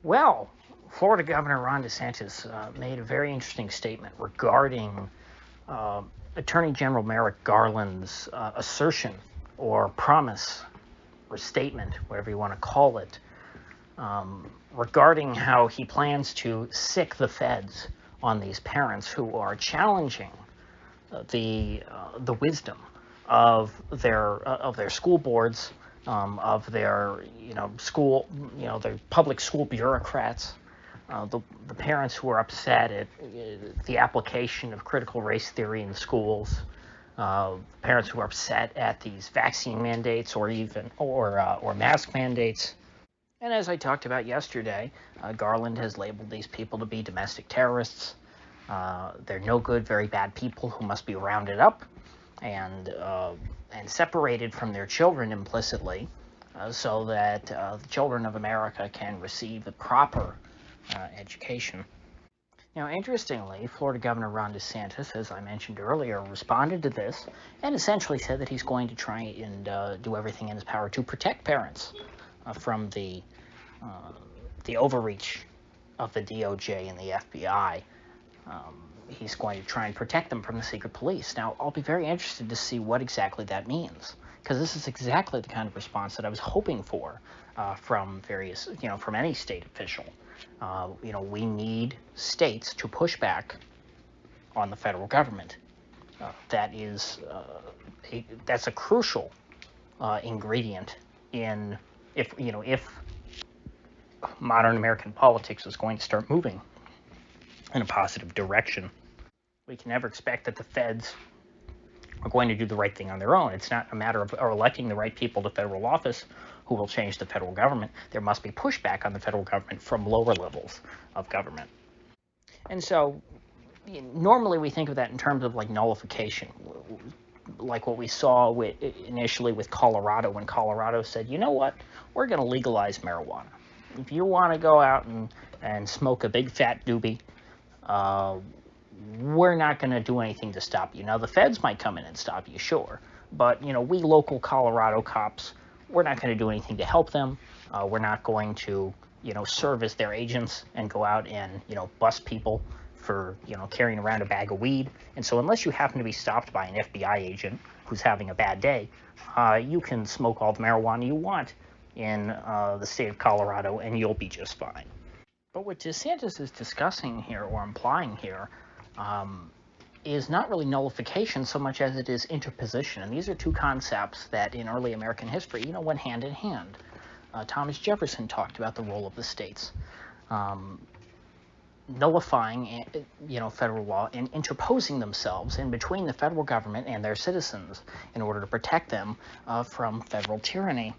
Well, Florida Governor Ron DeSantis made a very interesting statement regarding uh, Attorney General Merrick Garland's assertion or promise or statement, whatever you want to call it, regarding how he plans to sic the feds on these parents who are challenging the wisdom of their school boards, of their school their public school bureaucrats, the parents who are upset at the application of critical race theory in schools, parents who are upset at these vaccine mandates or mask mandates. And as I talked about yesterday, Garland has labeled these people to be domestic terrorists. They're no good, very bad people who must be rounded up and separated from their children implicitly, so that the children of America can receive a proper education. Now, interestingly, Florida Governor Ron DeSantis, as I mentioned earlier, responded to this and essentially said that he's going to try and do everything in his power to protect parents from the overreach of the DOJ and the FBI. He's going to try and protect them from the secret police. Now, I'll be very interested to see what exactly that means, because this is exactly the kind of response that I was hoping for from from any state official. We need states to push back on the federal government. That's a crucial ingredient in if modern American politics is going to start moving in a positive direction. We can never expect that the feds are going to do the right thing on their own. It's not a matter of electing the right people to federal office who will change the federal government. There must be pushback on the federal government from lower levels of government. And so normally we think of that in terms of like nullification, like what we saw initially with Colorado, when Colorado said, you know what, we're going to legalize marijuana. If you want to go out and smoke a big fat doobie, we're not going to do anything to stop you. Now, the feds might come in and stop you, sure, but we local Colorado cops, we're not going to do anything to help them. We're not going to serve as their agents and go out and bust people for carrying around a bag of weed. And so unless you happen to be stopped by an FBI agent who's having a bad day, you can smoke all the marijuana you want in the state of Colorado and you'll be just fine. But what DeSantis is discussing here, or implying here, is not really nullification so much as it is interposition. And these are two concepts that in early American history, went hand in hand. Thomas Jefferson talked about the role of the states, nullifying, federal law and interposing themselves in between the federal government and their citizens in order to protect them from federal tyranny.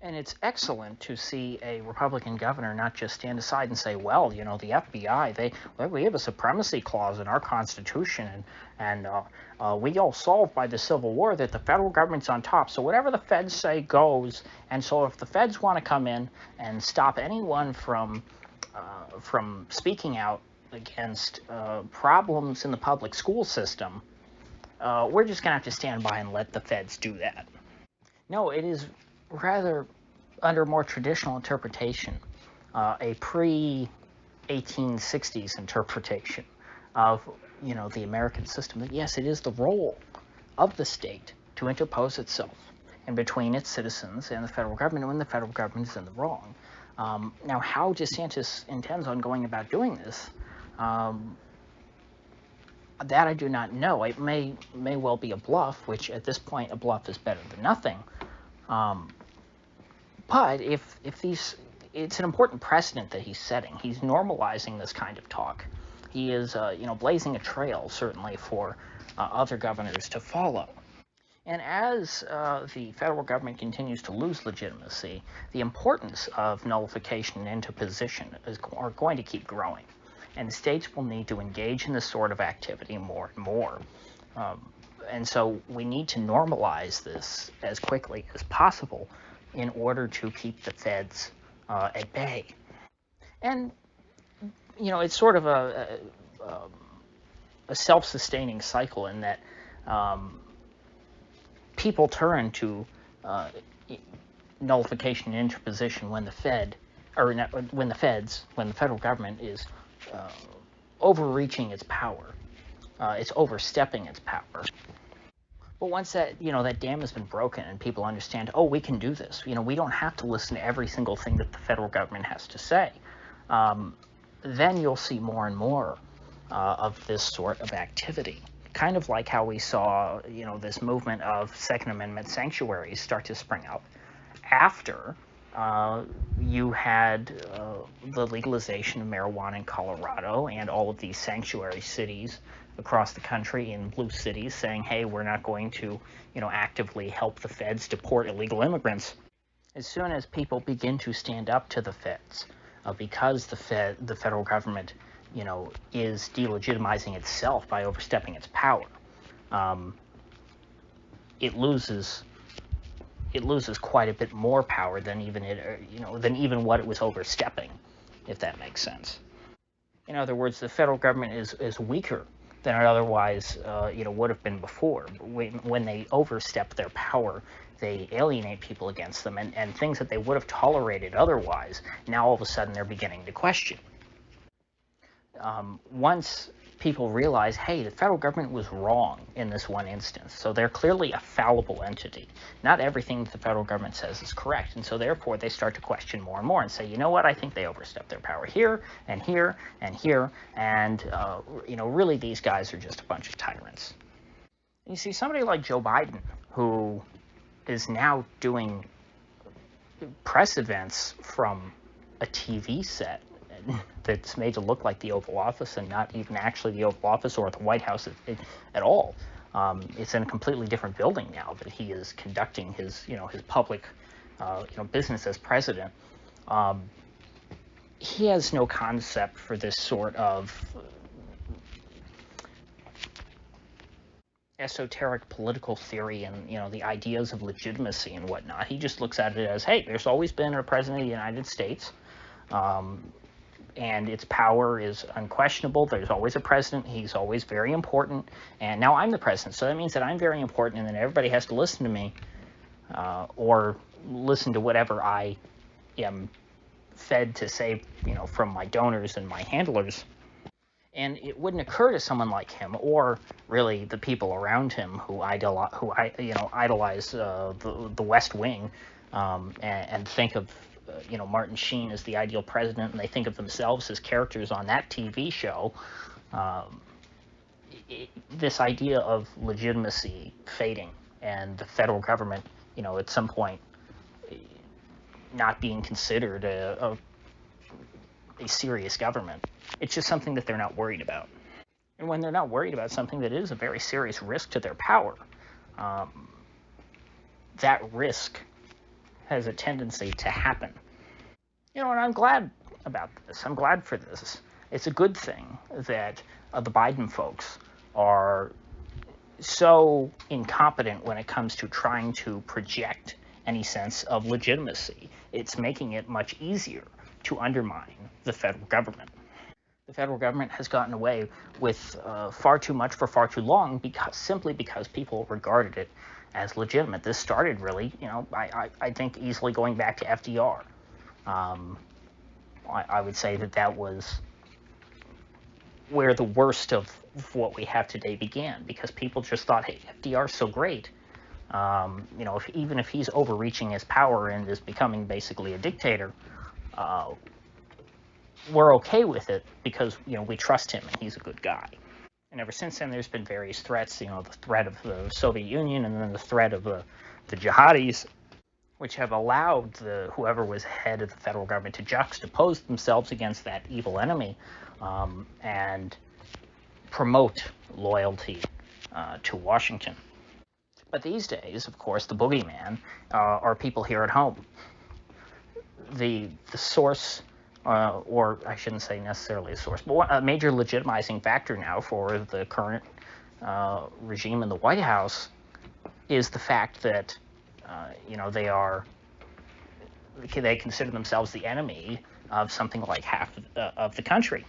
And it's excellent to see a Republican governor not just stand aside and say, well, the FBI, we have a supremacy clause in our Constitution, and we all solved by the Civil War that the federal government's on top, so whatever the feds say goes. And so if the feds want to come in and stop anyone from speaking out against problems in the public school system, we're just going to have to stand by and let the feds do that. No, it is rather, under more traditional interpretation, a pre-1860s interpretation of, the American system, that yes, it is the role of the state to interpose itself in between its citizens and the federal government when the federal government is in the wrong. Now, how DeSantis intends on going about doing this, that I do not know. It may well be a bluff, which at this point a bluff is better than nothing. But if it's an important precedent that he's setting. He's normalizing this kind of talk. He is, blazing a trail, certainly, for other governors to follow. And as the federal government continues to lose legitimacy, the importance of nullification and interposition are going to keep growing. And states will need to engage in this sort of activity more and more. And so we need to normalize this as quickly as possible in order to keep the feds at bay. And, it's sort of a self-sustaining cycle in that people turn to nullification and interposition when the Fed or when the federal government is overreaching its power, it's overstepping its power. But once that dam has been broken and people understand, oh, we can do this. We don't have to listen to every single thing that the federal government has to say. Then you'll see more and more of this sort of activity. Kind of like how we saw, this movement of Second Amendment sanctuaries start to spring up after you had the legalization of marijuana in Colorado and all of these sanctuary cities across the country in blue cities saying, hey, we're not going to, actively help the feds deport illegal immigrants. As soon as people begin to stand up to the feds, because the federal government, is delegitimizing itself by overstepping its power, it loses quite a bit more power than even what it was overstepping, if that makes sense. In other words, the federal government is weaker than it otherwise would have been before. When they overstep their power, they alienate people against them, and things that they would have tolerated otherwise, now all of a sudden they're beginning to question. Once people realize, hey, the federal government was wrong in this one instance, so they're clearly a fallible entity. Not everything the federal government says is correct, and so therefore they start to question more and more and say, you know what, I think they overstepped their power here and here and here, and really these guys are just a bunch of tyrants. You see somebody like Joe Biden, who is now doing press events from a TV set that's made to look like the Oval Office and not even actually the Oval Office or the White House at all. It's in a completely different building now that he is conducting his public business as president. He has no concept for this sort of esoteric political theory and the ideas of legitimacy and whatnot. He just looks at it as, hey, there's always been a president of the United States. And its power is unquestionable. There's always a president. He's always very important. And now I'm the president, so that means that I'm very important, and then everybody has to listen to me or listen to whatever I am fed to say, from my donors and my handlers. And it wouldn't occur to someone like him, or really the people around him who idolize the West Wing, and think of Martin Sheen as the ideal president, and they think of themselves as characters on that TV show. This idea of legitimacy fading and the federal government, at some point not being considered a serious government. It's just something that they're not worried about. And when they're not worried about something that is a very serious risk to their power, that risk has a tendency to happen. And I'm glad about this. I'm glad for this. It's a good thing that the Biden folks are so incompetent when it comes to trying to project any sense of legitimacy. It's making it much easier to undermine the federal government. The federal government has gotten away with far too much for far too long simply because people regarded it as legitimate. This started really, I think easily going back to FDR. I would say that was where the worst of what we have today began, because people just thought, hey, FDR's so great. Even if he's overreaching his power and is becoming basically a dictator, we're okay with it because, we trust him and he's a good guy. And ever since then, there's been various threats, the threat of the Soviet Union and then the threat of the jihadis, which have allowed whoever was head of the federal government to juxtapose themselves against that evil enemy and promote loyalty to Washington. But these days, of course, the boogeyman are people here at home. The source, or I shouldn't say necessarily a source, but a major legitimizing factor now for the current regime in the White House is the fact that they consider themselves the enemy of something like half of the country.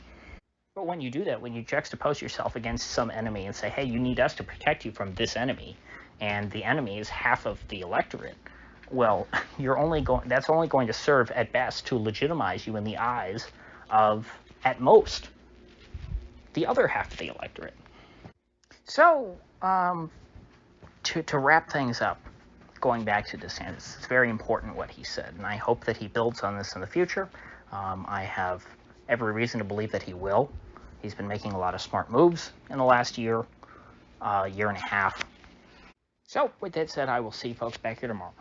But when you do that, when you juxtapose yourself against some enemy and say, hey, you need us to protect you from this enemy, and the enemy is half of the electorate, well, that's only going to serve at best to legitimize you in the eyes of, at most, the other half of the electorate. So, to wrap things up, going back to DeSantis, it's very important what he said, and I hope that he builds on this in the future. I have every reason to believe that he will. He's been making a lot of smart moves in the last year and a half. So, with that said, I will see you folks back here tomorrow.